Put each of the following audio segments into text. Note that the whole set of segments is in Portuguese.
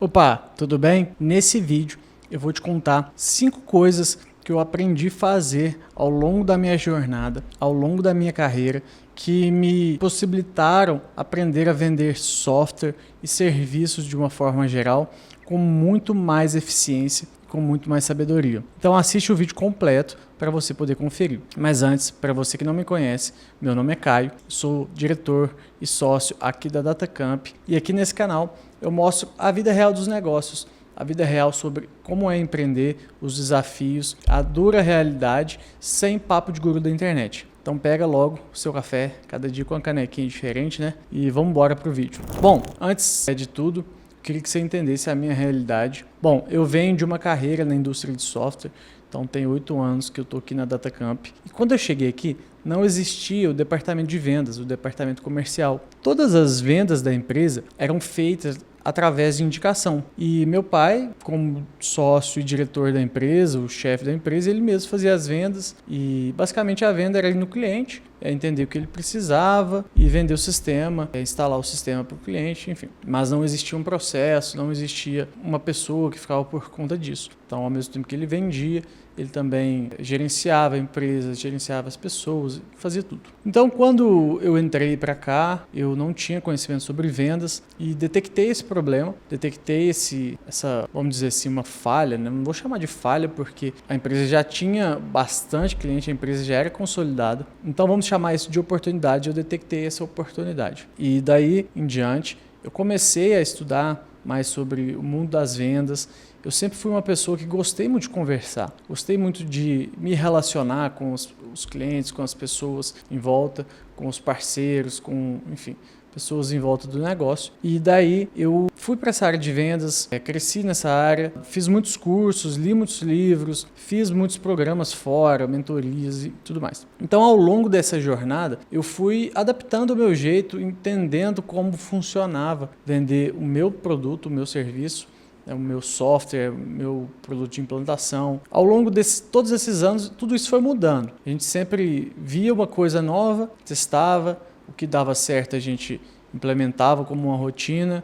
Opa, tudo bem? Nesse vídeo eu vou te contar 5 coisas que eu aprendi a fazer ao longo da minha jornada, ao longo da minha carreira, que me possibilitaram aprender a vender software e serviços de uma forma geral com muito mais eficiência, com muito mais sabedoria. Então assiste o vídeo completo para você poder conferir. Mas antes, para você que não me conhece, meu nome é Caio, sou diretor e sócio aqui da Datacamp e aqui nesse canal eu mostro a vida real dos negócios, a vida real sobre como é empreender, os desafios, a dura realidade, sem papo de guru da internet. Então pega logo o seu café, cada dia com uma canequinha diferente, né? E vamos embora pro vídeo. Bom, antes de tudo, queria que você entendesse a minha realidade. Bom, eu venho de uma carreira na indústria de software, então tem 8 anos que eu estou aqui na Datacamp. E quando eu cheguei aqui, não existia o departamento de vendas, o departamento comercial. Todas as vendas da empresa eram feitas através de indicação. E meu pai, como sócio e diretor da empresa, o chefe da empresa, ele mesmo fazia as vendas e basicamente a venda era ir no cliente, entender o que ele precisava e vender o sistema, instalar o sistema para o cliente, enfim. Mas não existia um processo, não existia uma pessoa que ficava por conta disso. Então, ao mesmo tempo que ele vendia, ele também gerenciava a empresa, gerenciava as pessoas, fazia tudo. Então, quando eu entrei para cá, eu não tinha conhecimento sobre vendas e detectei esse problema, detectei essa, vamos dizer assim, uma falha, né? Não vou chamar de falha porque a empresa já tinha bastante cliente, a empresa já era consolidada. Então, vamos chamar isso de oportunidade, eu detectei essa oportunidade. E daí em diante, eu comecei a estudar mais sobre o mundo das vendas. Eu sempre fui uma pessoa que gostei muito de conversar, gostei muito de me relacionar com os clientes, com as pessoas em volta, com os parceiros, com, enfim, pessoas em volta do negócio. E daí eu fui para essa área de vendas, cresci nessa área, fiz muitos cursos, li muitos livros, fiz muitos programas fora, mentorias e tudo mais. Então, ao longo dessa jornada, eu fui adaptando o meu jeito, entendendo como funcionava vender o meu produto, o meu serviço, o meu software, o meu produto de implantação. Ao longo de todos esses anos, tudo isso foi mudando. A gente sempre via uma coisa nova, testava, o que dava certo a gente implementava como uma rotina,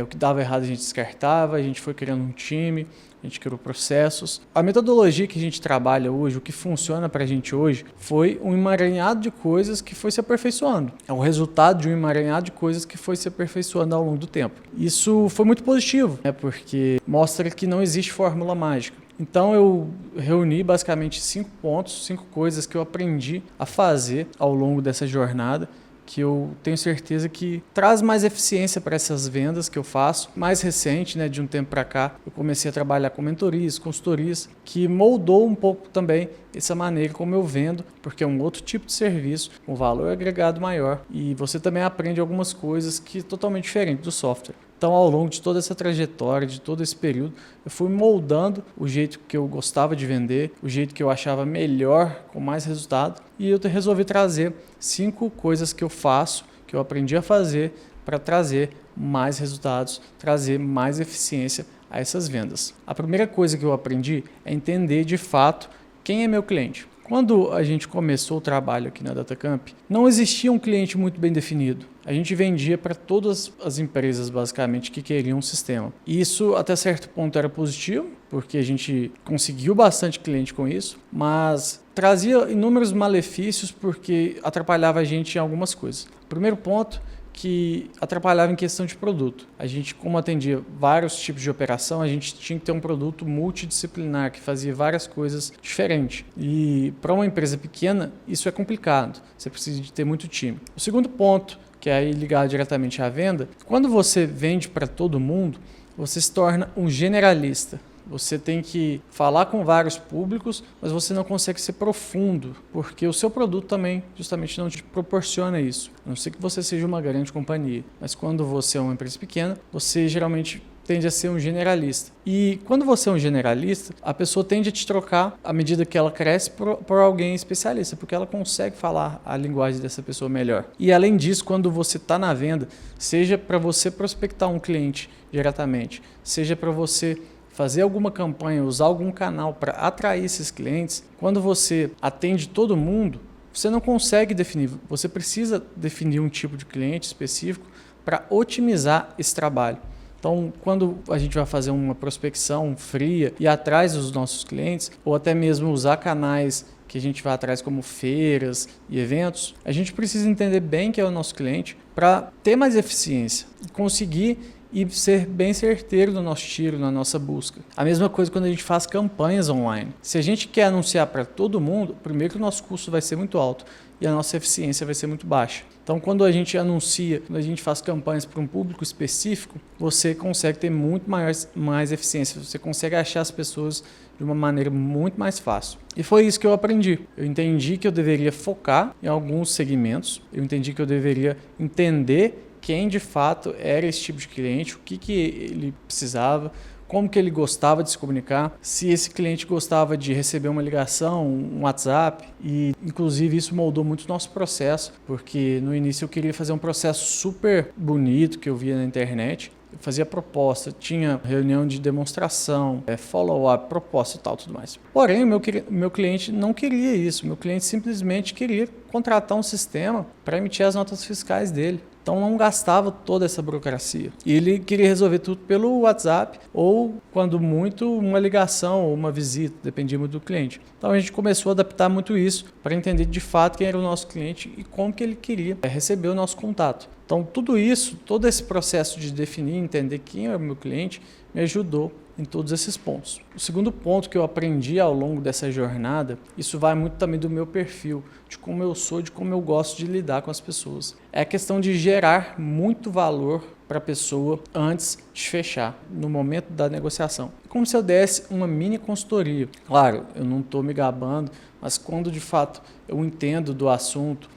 o que dava errado a gente descartava, a gente foi criando um time, a gente criou processos. A metodologia que a gente trabalha hoje, o que funciona para a gente hoje, foi um emaranhado de coisas que foi se aperfeiçoando. É o resultado de um emaranhado de coisas que foi se aperfeiçoando ao longo do tempo. Isso foi muito positivo, porque mostra que não existe fórmula mágica. Então eu reuni basicamente 5 pontos, 5 coisas que eu aprendi a fazer ao longo dessa jornada, que eu tenho certeza que traz mais eficiência para essas vendas que eu faço. Mais recente, de um tempo para cá, eu comecei a trabalhar com mentorias, consultorias, que moldou um pouco também essa maneira como eu vendo, porque é um outro tipo de serviço, com valor agregado maior, e você também aprende algumas coisas que totalmente diferentes do software. Então, ao longo de toda essa trajetória, de todo esse período, eu fui moldando o jeito que eu gostava de vender, o jeito que eu achava melhor, com mais resultado, e eu resolvi trazer 5 coisas que eu faço, que eu aprendi a fazer para trazer mais resultados, trazer mais eficiência a essas vendas. A primeira coisa que eu aprendi é entender de fato quem é meu cliente. Quando a gente começou o trabalho aqui na Datacamp, não existia um cliente muito bem definido. A gente vendia para todas as empresas, basicamente, que queriam um sistema. E isso, até certo ponto, era positivo, porque a gente conseguiu bastante cliente com isso, mas trazia inúmeros malefícios porque atrapalhava a gente em algumas coisas. Primeiro ponto, que atrapalhava em questão de produto. A gente, como atendia vários tipos de operação, a gente tinha que ter um produto multidisciplinar, que fazia várias coisas diferentes. E para uma empresa pequena, isso é complicado. Você precisa de ter muito time. O segundo ponto, que é aí ligado diretamente à venda, quando você vende para todo mundo, você se torna um generalista. Você tem que falar com vários públicos, mas você não consegue ser profundo, porque o seu produto também justamente não te proporciona isso. A não ser que você seja uma grande companhia. Mas quando você é uma empresa pequena, você geralmente tende a ser um generalista. E quando você é um generalista, a pessoa tende a te trocar à medida que ela cresce por alguém especialista, porque ela consegue falar a linguagem dessa pessoa melhor. E além disso, quando você está na venda, seja para você prospectar um cliente diretamente, seja para você fazer alguma campanha, usar algum canal para atrair esses clientes, quando você atende todo mundo, você não consegue definir, você precisa definir um tipo de cliente específico para otimizar esse trabalho. Então, quando a gente vai fazer uma prospecção fria e atrás dos nossos clientes, ou até mesmo usar canais que a gente vai atrás como feiras e eventos, a gente precisa entender bem quem é o nosso cliente para ter mais eficiência e conseguir e ser bem certeiro no nosso tiro, na nossa busca. A mesma coisa quando a gente faz campanhas online. Se a gente quer anunciar para todo mundo, primeiro que o nosso custo vai ser muito alto e a nossa eficiência vai ser muito baixa. Então, quando a gente anuncia, quando a gente faz campanhas para um público específico, você consegue ter muito mais eficiência, você consegue achar as pessoas de uma maneira muito mais fácil. E foi isso que eu aprendi. Eu entendi que eu deveria focar em alguns segmentos, eu entendi que eu deveria entender quem de fato era esse tipo de cliente, o que ele precisava, como que ele gostava de se comunicar, se esse cliente gostava de receber uma ligação, um WhatsApp, e inclusive isso moldou muito o nosso processo, porque no início eu queria fazer um processo super bonito que eu via na internet. Eu fazia proposta, tinha reunião de demonstração, follow-up, proposta e tal, tudo mais. Porém, o meu cliente não queria isso, meu cliente simplesmente queria contratar um sistema para emitir as notas fiscais dele. Então não gastava toda essa burocracia. E ele queria resolver tudo pelo WhatsApp ou, quando muito, uma ligação ou uma visita, dependia muito do cliente. Então a gente começou a adaptar muito isso para entender de fato quem era o nosso cliente e como que ele queria receber o nosso contato. Então tudo isso, todo esse processo de definir, entender quem é o meu cliente, me ajudou em todos esses pontos. O segundo ponto que eu aprendi ao longo dessa jornada, isso vai muito também do meu perfil, de como eu sou, de como eu gosto de lidar com as pessoas. É a questão de gerar muito valor para a pessoa antes de fechar, no momento da negociação. Como se eu desse uma mini consultoria. Claro, eu não estou me gabando, mas quando de fato eu entendo do assunto,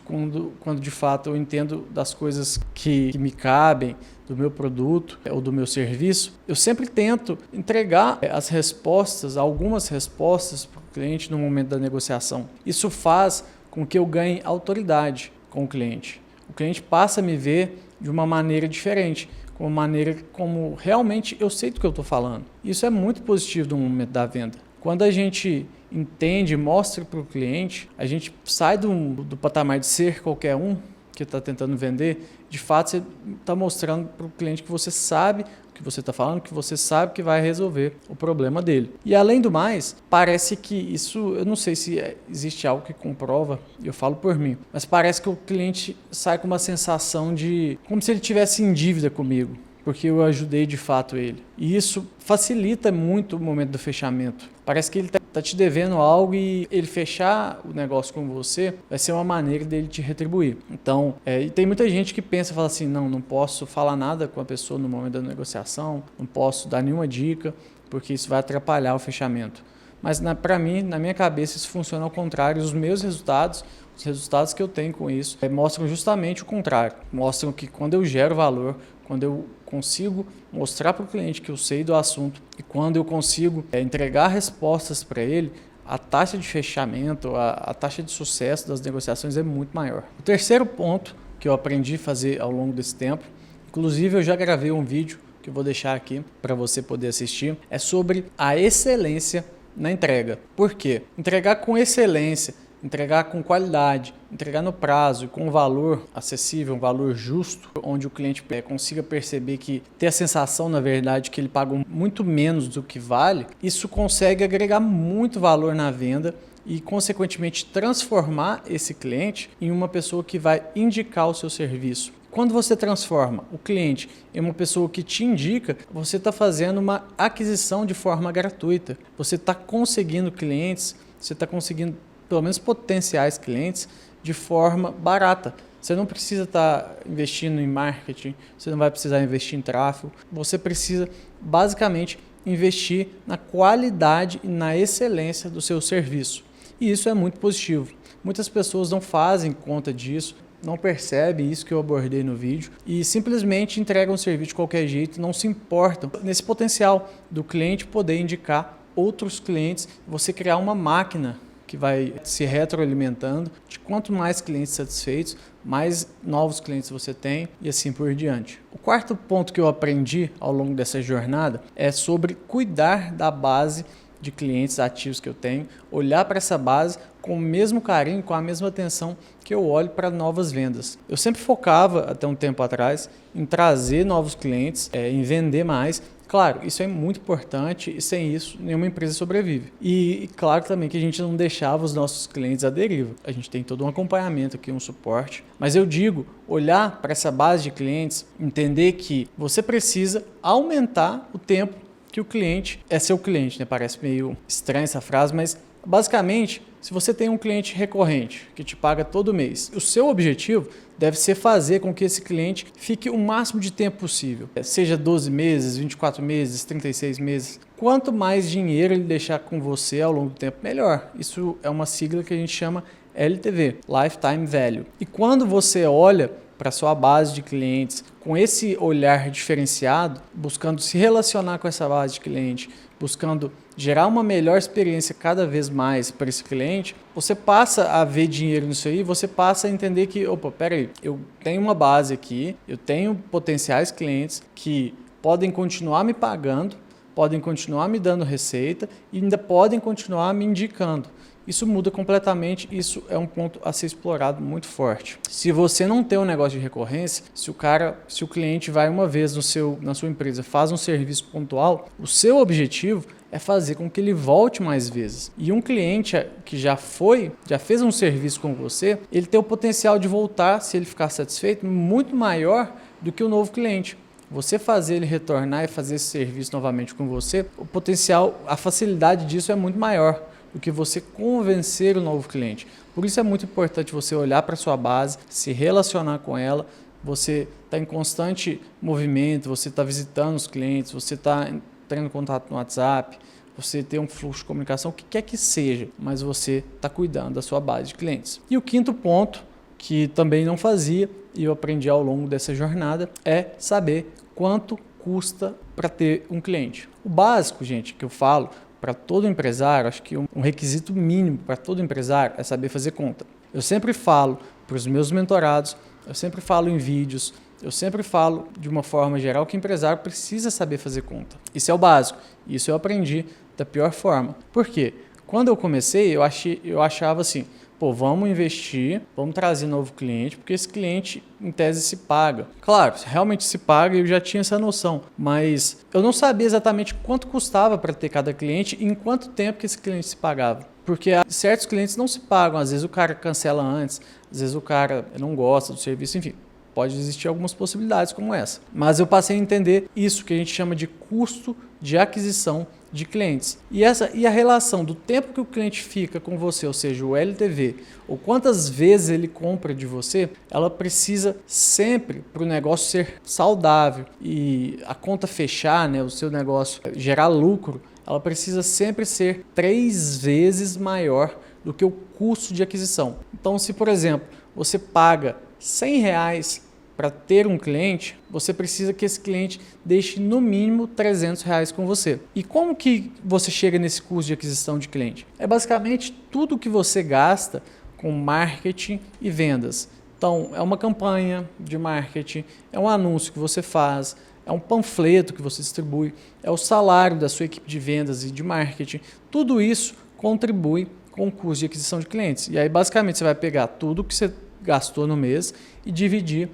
quando de fato eu entendo das coisas que me cabem, do meu produto ou do meu serviço, eu sempre tento entregar as respostas, algumas respostas para o cliente no momento da negociação. Isso faz com que eu ganhe autoridade com o cliente. O cliente passa a me ver de uma maneira diferente, com uma maneira como realmente eu sei do que eu estou falando. Isso é muito positivo no momento da venda. Quando a gente entende, mostra para o cliente, a gente sai do patamar de ser qualquer um que está tentando vender. De fato, você está mostrando para o cliente que você sabe o que você está falando, que você sabe que vai resolver o problema dele. E além do mais, parece que isso, eu não sei se existe algo que comprova, eu falo por mim, mas parece que o cliente sai com uma sensação de como se ele tivesse em dívida comigo, porque eu ajudei de fato ele. E isso facilita muito o momento do fechamento. Parece que ele está te devendo algo e ele fechar o negócio com você vai ser uma maneira dele te retribuir. Então, e tem muita gente que pensa, fala assim, não posso falar nada com a pessoa no momento da negociação, não posso dar nenhuma dica, porque isso vai atrapalhar o fechamento. Mas para mim, na minha cabeça, isso funciona ao contrário. Os meus resultados, os resultados que eu tenho com isso, mostram justamente o contrário. Mostram que quando eu gero valor, quando eu consigo mostrar para o cliente que eu sei do assunto e quando eu consigo entregar respostas para ele, a taxa de fechamento, a taxa de sucesso das negociações é muito maior. O terceiro ponto que eu aprendi a fazer ao longo desse tempo, inclusive eu já gravei um vídeo que eu vou deixar aqui para você poder assistir, é sobre a excelência na entrega. Por quê? Entregar com excelência, entregar com qualidade, entregar no prazo e com um valor acessível, um valor justo, onde o cliente consiga perceber que ter a sensação, na verdade, que ele paga muito menos do que vale, isso consegue agregar muito valor na venda e, consequentemente, transformar esse cliente em uma pessoa que vai indicar o seu serviço. Quando você transforma o cliente em uma pessoa que te indica, você está fazendo uma aquisição de forma gratuita. Você está conseguindo clientes, você está conseguindo pelo menos potenciais clientes de forma barata. Você não precisa estar investindo em marketing, você não vai precisar investir em tráfego, você precisa basicamente investir na qualidade e na excelência do seu serviço. E isso é muito positivo. Muitas pessoas não fazem conta disso, não percebem isso que eu abordei no vídeo e simplesmente entregam o serviço de qualquer jeito, não se importam nesse potencial do cliente poder indicar outros clientes, você criar uma máquina que vai se retroalimentando, de quanto mais clientes satisfeitos, mais novos clientes você tem e assim por diante. O quarto ponto que eu aprendi ao longo dessa jornada é sobre cuidar da base de clientes ativos que eu tenho, olhar para essa base com o mesmo carinho, com a mesma atenção que eu olho para novas vendas. Eu sempre focava, até um tempo atrás, em trazer novos clientes, em vender mais. Claro, isso é muito importante e sem isso nenhuma empresa sobrevive. E claro também que a gente não deixava os nossos clientes à deriva. A gente tem todo um acompanhamento aqui, um suporte. Mas eu digo, olhar para essa base de clientes, entender que você precisa aumentar o tempo que o cliente é seu cliente, né? Parece meio estranha essa frase, mas basicamente, se você tem um cliente recorrente que te paga todo mês, o seu objetivo deve ser fazer com que esse cliente fique o máximo de tempo possível. Seja 12 meses, 24 meses, 36 meses. Quanto mais dinheiro ele deixar com você ao longo do tempo, melhor. Isso é uma sigla que a gente chama LTV, Lifetime Value. E quando você olha para sua base de clientes com esse olhar diferenciado, buscando se relacionar com essa base de cliente, buscando gerar uma melhor experiência cada vez mais para esse cliente, você passa a ver dinheiro nisso aí, você passa a entender que, opa, peraí, eu tenho uma base aqui, eu tenho potenciais clientes que podem continuar me pagando, podem continuar me dando receita e ainda podem continuar me indicando. Isso muda completamente, isso é um ponto a ser explorado muito forte. Se você não tem um negócio de recorrência, se o cliente vai uma vez na sua empresa, faz um serviço pontual, o seu objetivo é fazer com que ele volte mais vezes. E um cliente que já fez um serviço com você, ele tem o potencial de voltar, se ele ficar satisfeito, muito maior do que o novo cliente. Você fazer ele retornar e fazer esse serviço novamente com você, o potencial, a facilidade disso é muito maior do que você convencer o novo cliente. Por isso é muito importante você olhar para a sua base, se relacionar com ela, você está em constante movimento, você está visitando os clientes, você está tendo contato no WhatsApp, você tem um fluxo de comunicação, o que quer que seja, mas você está cuidando da sua base de clientes. E o quinto ponto, que também não fazia, e eu aprendi ao longo dessa jornada, é saber quanto custa para ter um cliente. O básico, gente, que eu falo, para todo empresário, acho que um requisito mínimo para todo empresário é saber fazer conta. Eu sempre falo para os meus mentorados, eu sempre falo em vídeos, eu sempre falo de uma forma geral que o empresário precisa saber fazer conta. Isso é o básico, isso eu aprendi da pior forma. Por quê? Quando eu comecei, eu achava assim, pô, vamos investir, vamos trazer novo cliente, porque esse cliente, em tese, se paga. Claro, realmente se paga, eu já tinha essa noção, mas eu não sabia exatamente quanto custava para ter cada cliente e em quanto tempo que esse cliente se pagava. Porque certos clientes não se pagam, às vezes o cara cancela antes, às vezes o cara não gosta do serviço, enfim. Pode existir algumas possibilidades como essa. Mas eu passei a entender isso que a gente chama de custo de aquisição de clientes. E a relação do tempo que o cliente fica com você, ou seja, o LTV, ou quantas vezes ele compra de você, ela precisa sempre para o negócio ser saudável e a conta fechar, né, o seu negócio gerar lucro, ela precisa sempre ser 3 vezes maior do que o custo de aquisição. Então, se por exemplo, você paga R$100 para ter um cliente, você precisa que esse cliente deixe no mínimo R$300 com você. E como que você chega nesse custo de aquisição de cliente? É basicamente tudo que você gasta com marketing e vendas. Então, é uma campanha de marketing, é um anúncio que você faz, é um panfleto que você distribui, é o salário da sua equipe de vendas e de marketing. Tudo isso contribui com o custo de aquisição de clientes. E aí, basicamente, você vai pegar tudo que você gastou no mês e dividir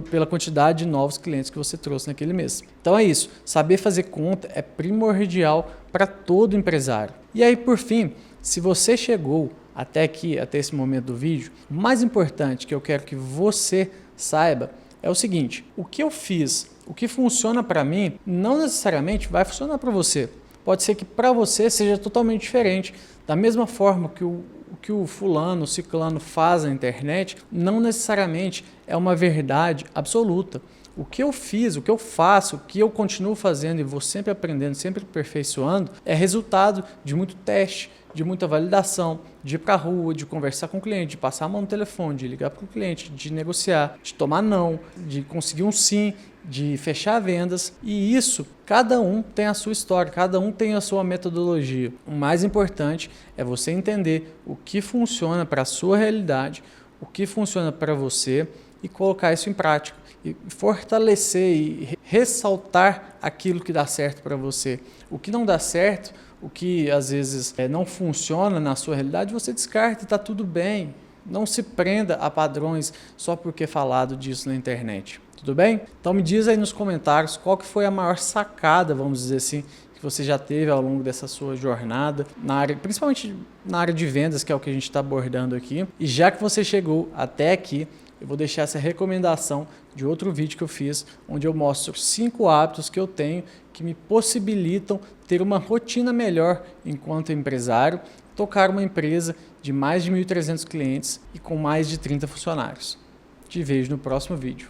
pela quantidade de novos clientes que você trouxe naquele mês. Então é isso, saber fazer conta é primordial para todo empresário. E aí, por fim, se você chegou até aqui, até esse momento do vídeo, o mais importante que eu quero que você saiba é o seguinte: o que eu fiz, o que funciona para mim, não necessariamente vai funcionar para você. Pode ser que para você seja totalmente diferente. Da mesma forma que o fulano, o ciclano faz na internet, não necessariamente é uma verdade absoluta. O que eu fiz, o que eu faço, o que eu continuo fazendo e vou sempre aprendendo, sempre aperfeiçoando, é resultado de muito teste, de muita validação, de ir para a rua, de conversar com o cliente, de passar a mão no telefone, de ligar para o cliente, de negociar, de tomar não, de conseguir um sim, de fechar vendas. E isso, cada um tem a sua história, cada um tem a sua metodologia. O mais importante é você entender o que funciona para a sua realidade, o que funciona para você e colocar isso em prática. e fortalecer e ressaltar aquilo que dá certo para você. O que não dá certo, o que às vezes não funciona na sua realidade, você descarta e está tudo bem. Não se prenda a padrões só porque é falado disso na internet. Tudo bem? Então me diz aí nos comentários qual que foi a maior sacada, vamos dizer assim, que você já teve ao longo dessa sua jornada, principalmente na área de vendas, que é o que a gente está abordando aqui. E já que você chegou até aqui, eu vou deixar essa recomendação de outro vídeo que eu fiz, onde eu mostro 5 hábitos que eu tenho que me possibilitam ter uma rotina melhor enquanto empresário, tocar uma empresa de mais de 1.300 clientes e com mais de 30 funcionários. Te vejo no próximo vídeo.